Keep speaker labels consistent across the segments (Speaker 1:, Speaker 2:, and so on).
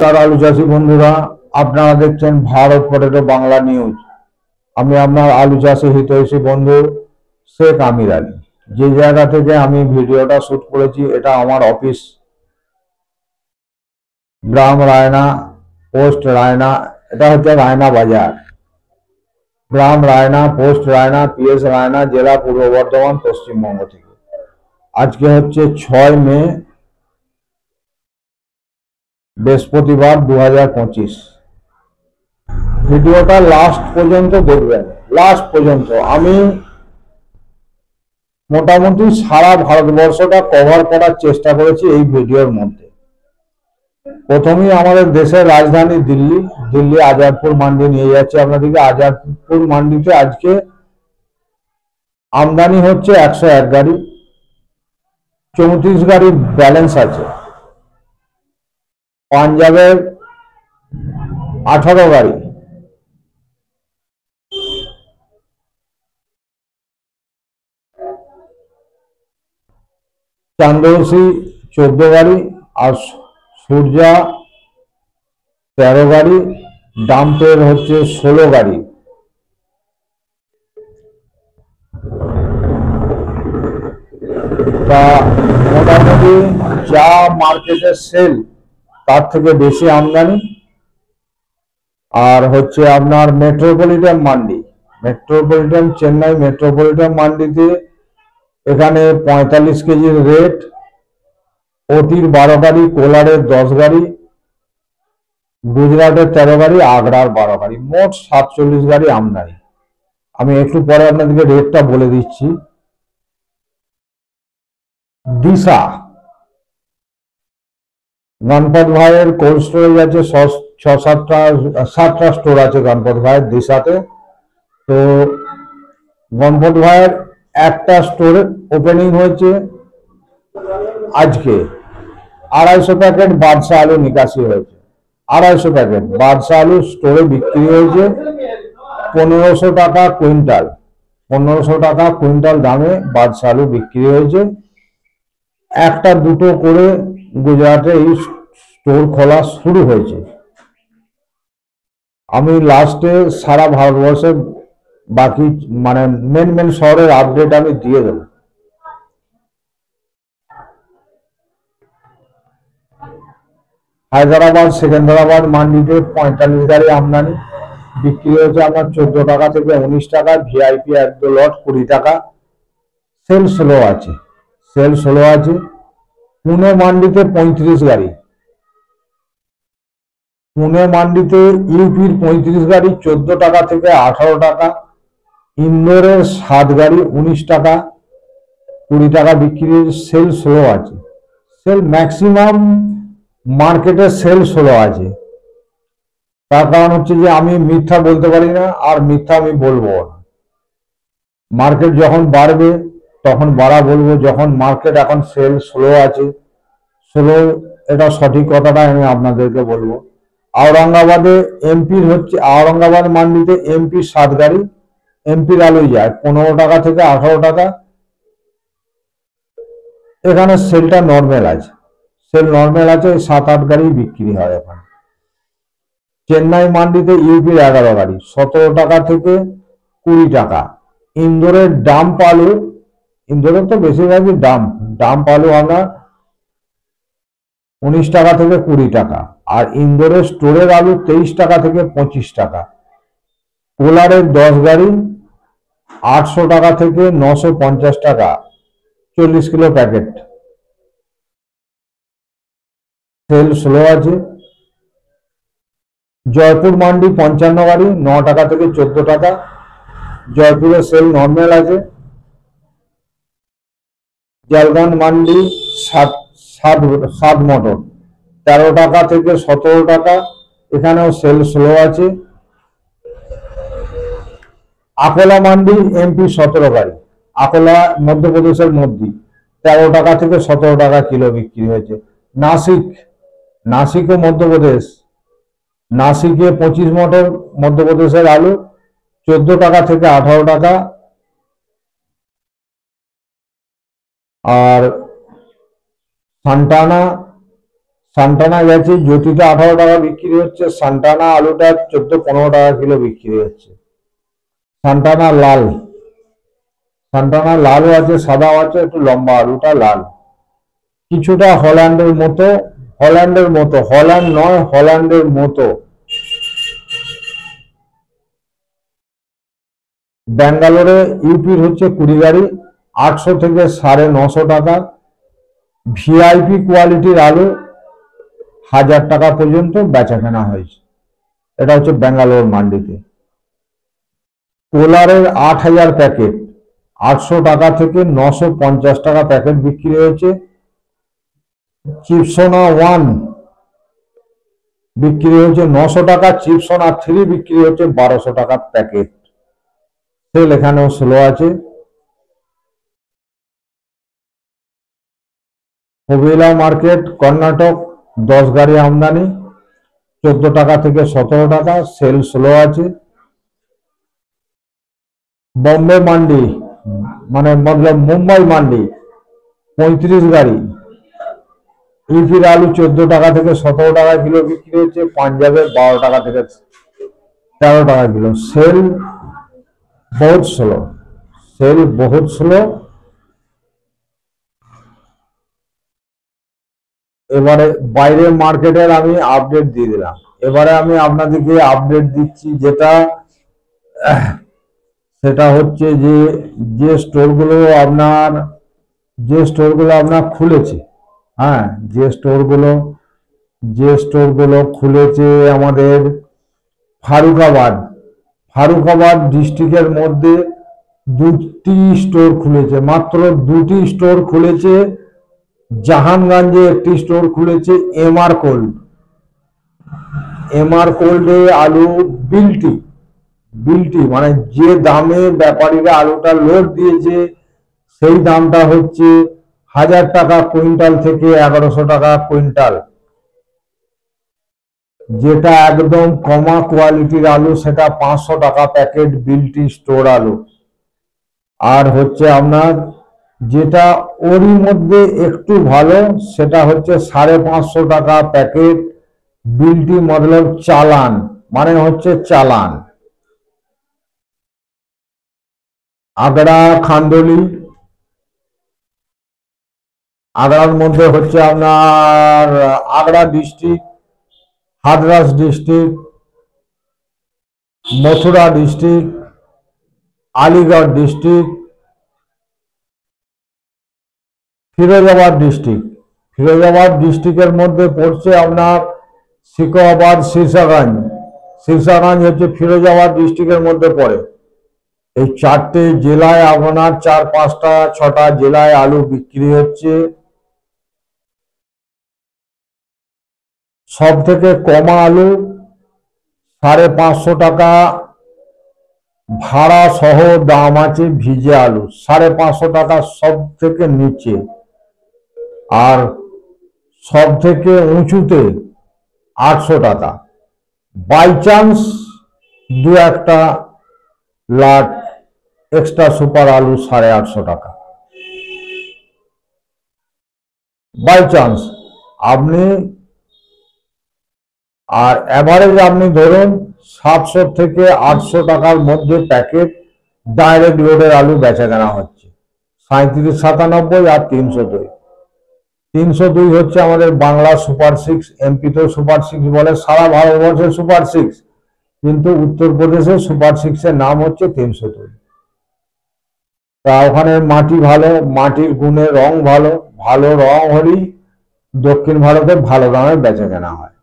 Speaker 1: नमस्कार आलू चाषी बंधुरा আপনারা দেখছেন ভারত পটেটো বাংলা নিউজ। আমি আপনার আলু চাষী হিতৈষী বন্ধু শেখ আমির আলী। যে জায়গা থেকে আমি ভিডিওটা শুট করেছি এটা আমার অফিস, গ্রাম রায়না, পোস্ট রায়না। এটা হচ্ছে রায়না বাজার, গ্রাম রায়না, পোস্ট রায়না, পিএস রায়না, জেলা পূর্ব বর্ধমান, পশ্চিমবঙ্গ থেকে। আজকে হচ্ছে 6 মে, বৃহস্পতিবার 2025। ভিডিওটা লাস্ট পর্যন্ত দেখবেন। লাস্ট পর্যন্ত আমি মোটামুটি সারা ভারতবর্ষটা কভার করার চেষ্টা করেছি এই ভিডিওর মধ্যে। প্রথমেই আমাদের দেশের রাজধানী দিল্লি, দিল্লি আজাদপুর মান্ডি নিয়ে যাচ্ছে আপনাদেরকে। আজাদপুর মান্ডিতে আজকে আমদানি হচ্ছে 101 গাড়ি, 34 গাড়ি ব্যালেন্স আছে। পাঞ্জাবের 18 গাড়ি, চান্দৌসি 14 গাড়ি, আর সূর্যা 13 গাড়ি, ডাম্পের হচ্ছে 16 গাড়ি। তা মোটামুটি যা মার্কেটের সেল তার থেকে বেশি আমদানি। আর হচ্ছে আপনার metropolitan mandi, metropolitan Chennai metropolitan মান্ডিতে এখানে 45 কেজির রেট, ওটির 12 গাড়ি, কোলারের 10 গাড়ি, গুজরাটের 13 গাড়ি, আগ্রার 12 গাড়ি, মোট 47 গাড়ি আমদানি। আমি একটু পরে আপনাদেরকে রেটটা বলে দিচ্ছি। দিশা গণপত ভাইয়ের কোল্ড স্টোরেজ আছে, 7টা স্টোর আছে গণপত ভাইয়ের দিশাতে। তো গণপত ভাইয়ের একটা স্টোর ওপেনিং হয়েছে আজকে। 250 প্যাকেট বাদশা আলু নিকাশি হয়েছে। 250 প্যাকেট বাদশা আলু স্টোরে বিক্রি হয়েছে 1500 টাকা কুইন্টাল। 1500 টাকা কুইন্টাল দামে বাদশা আলু বিক্রি হয়েছে। একটা দুটো করে গুজরাটে এই স্টোর খোলা শুরু হয়েছে। আমি লাস্টে সারা ভারতবর্ষের বাকি মানে মেন শহরের আপডেট আমি দিয়ে দেব। হায়দ্রাবাদ সেকেন্দ্রাবাদ মান্ডিতে 45 গাড়ি আমদানি, বিক্রি হয়েছে আপনার 14 টাকা থেকে 19 টাকা। ভিআইপি 1-2 লট 20 টাকা। সেল স্লো আছে, সেল স্লো আছে। পুনে মান্ডিতে 35 গাড়ি, পুনে মান্ডিতে ইউপির 35 গাড়ি 14 টাকা থেকে 18 টাকা। ইন্দোরের 7 গাড়ি 19 টাকা 20 টাকা বিক্রি। সেল স্লো আছে, সেল ম্যাক্সিমাম মার্কেটে সেল স্লো আছে। তার কারণ হচ্ছে যে আমি মিথ্যা বলতে পারি না, আর মিথ্যা আমি বলবো না। মার্কেট যখন বাড়বে তখন বাড়া বলবো, যখন মার্কেট এখন সেল স্লো আছে, স্লো, এটা সঠিক কথাটা আমি আপনাদেরকে বলবো। আওরঙ্গাবাদে এমপির হচ্ছে, আওরঙ্গাবাদ মান্ডিতে এমপির 7 গাড়ি, এমপির আলুই যায় 15 টাকা থেকে 18 টাকা। এখানে সেলটা নর্মাল আছে, সেল নর্মাল আছে, 7-8 গাড়ি বিক্রি হয় এখন। চেন্নাই মান্ডিতে ইউপির 11 গাড়ি 17 টাকা থেকে 20 টাকা। ইন্দোরের ডাম্প আলু, ইন্দোরের তো বেশিরভাগই ডাম্প আলু আমরা 19 টাকা থেকে 20 টাকা। আর ইন্দোরের স্টোরের আলু 23 টাকা থেকে 25 টাকা। কোলারের 10 গাড়ি 800 টাকা থেকে 950 টাকা, 40 কিলো প্যাকেট। সেল স্লো আছে। জয়পুর মান্ডি 55 গাড়ি 9 টাকা থেকে 14 টাকা। জয়পুরের সেল নর্মাল আছে। জলগান মান্ডি 7 মোটর 13 টাকা থেকে 17 টাকা, এখানেও সেল স্লো আছে। আকোলা মান্ডি এমপি 17 গাড়ি, আকোলা মধ্যপ্রদেশের মধ্যে 13 টাকা থেকে 17 টাকা কিলো বিক্রি হয়েছে। নাসিকও মধ্যপ্রদেশ, নাসিকে 25 মোটর মধ্যপ্রদেশের আলু 14 টাকা থেকে 18 টাকা। আর সান্টানা সান্টানা গেছে, জ্যোতিটা 18 টাকা বিক্রি হচ্ছে, সান্টানা আলুটা 14-15 টাকা কিলো বিক্রি হচ্ছে। সান্টানা লাল, সান্টানা লালও আছে, সাদাও আছে, একটু লম্বা আলুটা লাল, কিছুটা হল্যান্ডের মতো, হল্যান্ডের মতো, হল্যান্ড নয়, হল্যান্ডের মতো। ব্যাঙ্গালোরে ইউপির হচ্ছে 20 গাড়ি, 800 থেকে 950 টাকা। ভিআইপি কোয়ালিটির আলু 1000 টাকা পর্যন্ত বেচা কেনা হয়েছে। এটা হচ্ছে ব্যাঙ্গালোর মান্ডিতে। কোলারের 8000 প্যাকেট 800 টাকা থেকে 950 টাকা প্যাকেট বিক্রি হয়েছে। চিপসোনা 1 বিক্রি হয়েছে 900 টাকা, চিপসোনা 3 বিক্রি হচ্ছে 1200 টাকা প্যাকেট। সেল এখানেও স্লো আছে। কোবেলা মার্কেট কর্ণাটক 10 গাড়ি আমদানি 14 টাকা থেকে 17 টাকা, সেল স্লো আছে। বম্বে মান্ডি মানে মতলব মুম্বাই মান্ডি 35 গাড়ি, ইউপির আলু 14 টাকা থেকে 17 টাকা কিলো বিক্রি হচ্ছে, পাঞ্জাবে 12 টাকা থেকে 13 টাকা কিলো। সেল বহুত স্লো, সেল বহুত স্লো। এবারে বাইরের মার্কেটের আমি আপডেট দিয়ে দিলাম। এবারে আমি আপনাদেরকে আপডেট দিচ্ছি যেটা, সেটা হচ্ছে যে স্টোরগুলো আপনার খুলেছে, হ্যাঁ, যে স্টোরগুলো খুলেছে আমাদের ফারুকাবাদ ডিস্ট্রিক্টের মধ্যে 2টি স্টোর খুলেছে, মাত্র 2টি স্টোর খুলেছে। জাহানগঞ্জে একটি স্টোর খুলেছে এমআর কোল্ডে আলু বিলটি মানে যে দামে ব্যাপারীরা আলুটা লোড দিয়েছে সেই দামটা হচ্ছে 1000 টাকা কুইন্টাল থেকে 1100 টাকা কুইন্টাল। যেটা একদম কমা কোয়ালিটির আলু সেটা 500 টাকা প্যাকেট বিলটি স্টোর আলু। আর হচ্ছে আপনার যেটা ওরই মধ্যে একটু ভালো সেটা হচ্ছে 550 টাকা প্যাকেট বিলটি মতলব চালান, মানে হচ্ছে চালান। আগড়া খান্দলি, আগড়ার মধ্যে হচ্ছে আপনার Agra district, Hathras district, Mathura district, Aligarh district, Firozabad ডিস্ট্রিক্টের মধ্যে পড়ছে আপনার সিকোয়াবাদ, শীর্ষাগঞ্জ হচ্ছে ফিরোজাবাদ ডিস্ট্রিক্টের মধ্যে পড়ে। এই 4টে জেলায় আপনার 4-5-6টা জেলায় আলু বিক্রি হচ্ছে। সব থেকে কমা আলু 550 টাকা ভাড়া সহ দাম আছে ভিজে আলু, 550 টাকা সব থেকে নিচে। আর সব থেকে উঁচুতে 800 টাকা। বাই চান্স 2-1টা লাট এক্সট্রা সুপার আলু 850 টাকা, বাই চান্স আপনি। আর এভারেজ আপনি ধরুন 700 থেকে 800 টাকার মধ্যে প্যাকেট ডাইরেক্ট লোডের আলু বেচা কেনা হচ্ছে। 37-97 আর 302 হচ্ছে আমাদের বাংলা সুপার 6, এমপিতেও সুপার 6 বলে, সারা ভারতবর্ষের সুপার 6, কিন্তু উত্তরপ্রদেশের সুপার 6-এর নাম হচ্ছে 302। তা ওখানে মাটি ভালো, মাটির গুণে রং ভালো, ভালো রং হলেই দক্ষিণ ভারতে ভালো দামে বেচা কেনা হয়।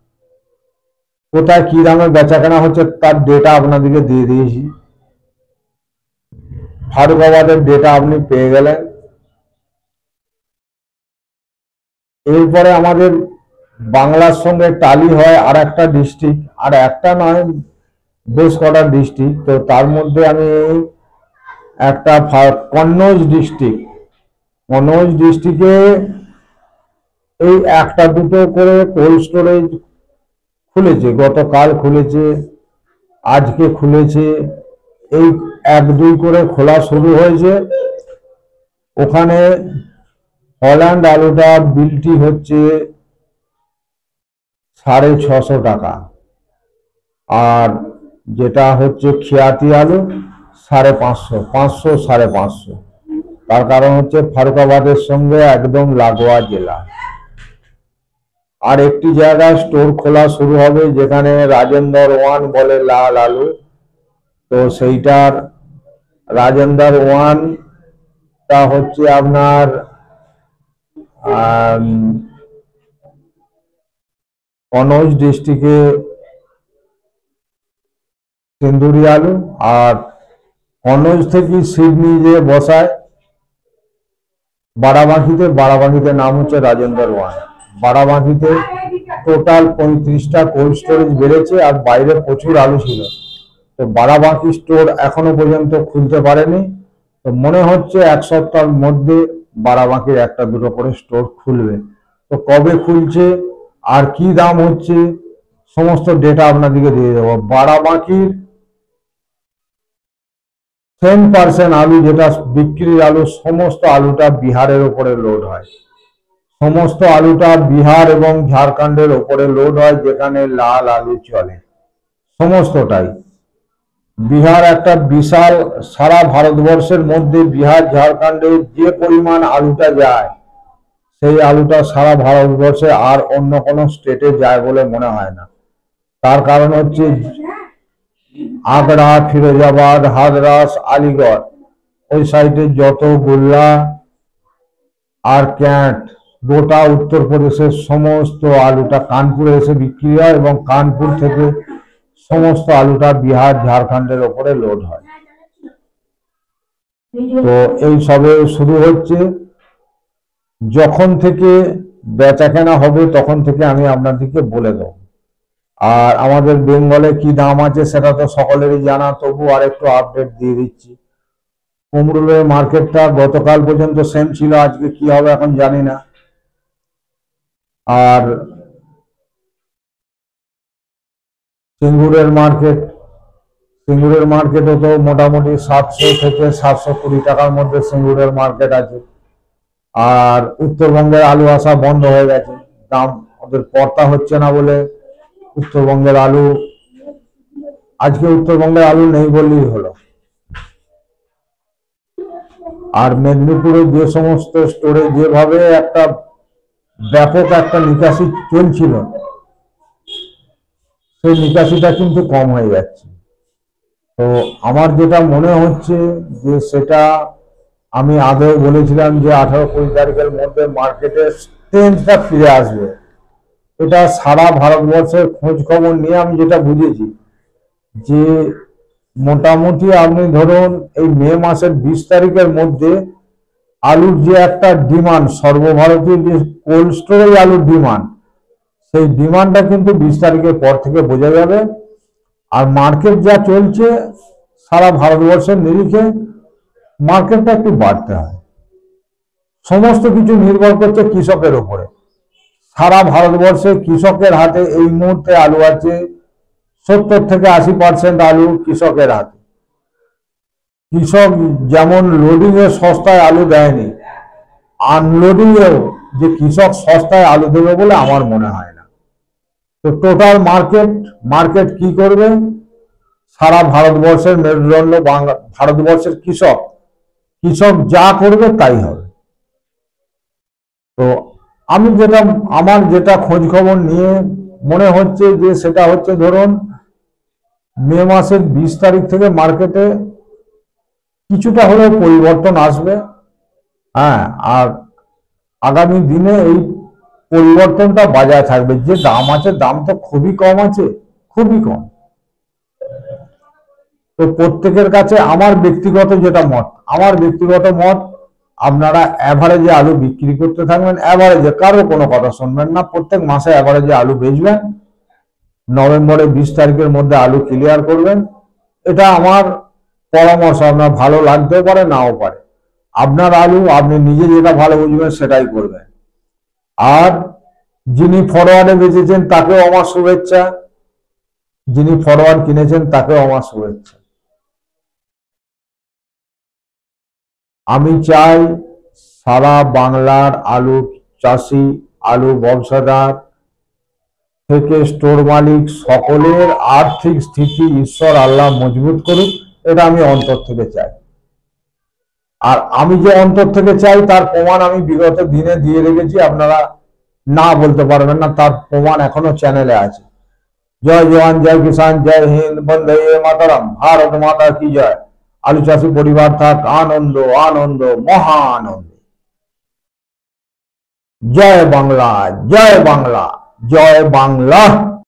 Speaker 1: কোথায় কি দামে বেচা কেনা হচ্ছে তার ডেটা আপনাদেরকে দিয়ে দিয়েছি। ফারুকাবাদের ডেটা আপনি পেয়ে গেলেন। এরপরে আমাদের বাংলার সঙ্গে টালি হয় আর একটা ডিস্ট্রিক্ট, আর একটা নয় বেশ কটা ডিস্ট্রিক্ট। তো তার মধ্যে আমি একটা কন্নৌজ ডিস্ট্রিক্টে এই 1-2 করে কোল্ড স্টোরেজ খুলেছে, গতকাল খুলেছে, আজকে খুলেছে, এই 1-2 করে খোলা শুরু হয়েছে। ওখানে হল্যান্ড আলুটা বিলটি হচ্ছে 650 টাকা। আর যেটা হচ্ছে খিয়াতি আলু 550, 500, 550। তার কারণ হচ্ছে ফারুকাবাদের সঙ্গে একদম লাগোয়া জেলা। আর একটি জায়গায় স্টোর খোলা শুরু হবে যেখানে রাজেন্দর ওয়ান বলে লাল আলু, তো সেইটার রাজেন্দর ওয়ান তা হচ্ছে আপনার কনৌজ ডিস্ট্রিক্টে সিন্দুরি আলু। আর কনৌজ থেকে সিডনি যে বসায় বারাবাঁকিতে নাম হচ্ছে রাজেন্দর ওয়ান। বারাবাঁকিতে টোটাল 35টা কোল্ড স্টোরেজ বেড়েছে, আর বাইরে প্রচুর আলু ছিল। তো বারাবাঁকি স্টোর এখনো পর্যন্ত খুলতে পারেনি, তো মনে হচ্ছে 1 সপ্তাহের মধ্যে বারাবাঁকির 1-2 করে স্টোর খুলবে। তো কবে খুলছে আর কি দাম হচ্ছে সমস্ত ডেটা আপনাদেরকে দিয়ে দেবো। বারাবাঁকির 10% আলু যেটা বিক্রির আলু, সমস্ত আলুটা বিহারের ওপরে লোড হয়। সমস্ত আলুটা বিহার এবং ঝাড়খণ্ডের ওপরে লোড হয়, যেখানে লাল আলু চলে সমস্তটাই। বিহার একটা বিশাল, সারা ভারতবর্ষের মধ্যে বিহার ঝাড়খণ্ডে যে পরিমাণ আলুটা যায়, সেই আলুটা সারা ভারতবর্ষে আর অন্য কোনো স্টেটে যায় বলে মনে হয় না। তার কারণ হচ্ছে আগ্রা, ফিরোজাবাদ, হাদরাস, আলিগড়, ওই সাইডে যত গোল্লা আর ক্যান্ট, গোটা উত্তরপ্রদেশের সমস্ত আলুটা কানপুরে এসে বিক্রি হয়, এবং কানপুর থেকে সমস্ত আলুটা বিহার ঝাড়খণ্ডের ওপরে লোড হয়। তো এই সবে শুরু হচ্ছে। যখন থেকে বেচাকেনা হবে তখন থেকে আমি আপনাদেরকে বলে দেব। আর আমাদের বেঙ্গলে কি দাম আছে সেটা তো সকলেরই জানা, তবু আর একটু আপডেট দিয়ে দিচ্ছি। কুমড়োলের মার্কেটটা গতকাল পর্যন্ত সেম ছিল, আজকে কি হবে এখন জানি না। আর সিঙ্গুরের মার্কেটে তো মোটামুটি 700 থেকে 720 টাকার মধ্যে সিঙ্গুরের মার্কেট আছে। আর উত্তরবঙ্গের আলু আসা বন্ধ হয়ে গেছে, দাম ওদের পড়তা হচ্ছে না বলে উত্তরবঙ্গের আলু, আজকে উত্তরবঙ্গের আলু নেই বললেই হলো। আর মেদিনীপুরে যে সমস্ত স্টোরে যেভাবে একটা ব্যাপক একটা নিকাশি চলছিল, সেই নিকাশিটা কিন্তু কম হয়ে যাচ্ছে। তো আমার যেটা মনে হচ্ছে যে সেটা আমি আগেও বলেছিলাম যে 18-20 তারিখের মধ্যে মার্কেটে স্ট্রেংথটা ফিরে আসবে। এটা সারা ভারতবর্ষের খোঁজ খবর নিয়ে আমি যেটা বুঝেছি যে মোটামুটি আপনি ধরুন এই মে মাসের 20 তারিখের মধ্যে আলুর যে একটা ডিমান্ড, সর্বভারতীয় যে কোল্ড স্টোরেজ আলুর ডিমান্ড, সেই ডিমান্ডটা কিন্তু 20 তারিখের পর থেকে বোঝা যাবে। আর মার্কেট যা চলছে সারা ভারতবর্ষের নিরিখে মার্কেটটা একটু বাড়তে হয়। সমস্ত কিছু নির্ভর করছে কৃষকের উপরে। সারা ভারতবর্ষে কৃষকের হাতে এই মুহূর্তে আলু আছে 70 থেকে 80% আলু কৃষকের হাতে। কৃষক যেমন লোডিং এ সস্তায় আলু দেয়নি, আনলোডিং এও যে কৃষক সস্তায় আলু দেবে বলে আমার মনে হয় না। তো টোটাল মার্কেট কি করবে? সারা ভারতবর্ষের মেরুদণ্ড ভারতবর্ষের কৃষক যা করবে তাই হবে। তো আমি আমার যেটা খোঁজ খবর নিয়ে মনে হচ্ছে যে সেটা হচ্ছে ধরুন মে মাসের 20 তারিখ থেকে মার্কেটে কিছুটা হলেও পরিবর্তন আসবে। হ্যাঁ, আর আগামী দিনে এই পরিবর্তনটা বজায় থাকবে। যে দাম আছে, দাম তো খুবই কম আছে, খুবই কম। তো প্রত্যেকের কাছে আমার ব্যক্তিগত মত, আপনারা অ্যাভারেজে আলু বিক্রি করতে থাকবেন। অ্যাভারেজে, কারো কোনো কথা শুনবেন না, প্রত্যেক মাসে অ্যাভারেজে আলু বেচবেন। নভেম্বরের 20 তারিখের মধ্যে আলু ক্লিয়ার করবেন। এটা আমার পরামর্শ। আপনার ভালো লাগতেও পারে, নাও পারে। আপনার আলু আপনি নিজে যেটা ভালো বুঝবেন সেটাই করবেন। আর যিনি ফরওয়ার্ডে বেচেছেন তাকেও আমার শুভেচ্ছা, যিনি ফরওয়ার্ড কিনেছেন তাকেও আমার শুভেচ্ছা। আমি চাই সারা বাংলার আলু চাষি, আলু ব্যবসাদার থেকে স্টোর মালিক সকলের আর্থিক স্থিতি ঈশ্বর আল্লাহ মজবুত করুক, এটা আমি অন্তর থেকে চাই। আর আমি যে অন্তর থেকে চাই তার প্রমাণ আমি বিগত দিনে দিয়ে রেখেছি, আপনারা না বলতে পারবেন না, তার প্রমাণ এখনো চ্যানেলে আছে। জয় জওয়ান, জয় কিষান, জয় হিন্দ, বন্দে মাতরম, ভারত মাতা কি জয়। আলু চাষী পরিবার থাক আনন্দ আনন্দ মহা আনন্দ। জয় বাংলা, জয় বাংলা, জয় বাংলা।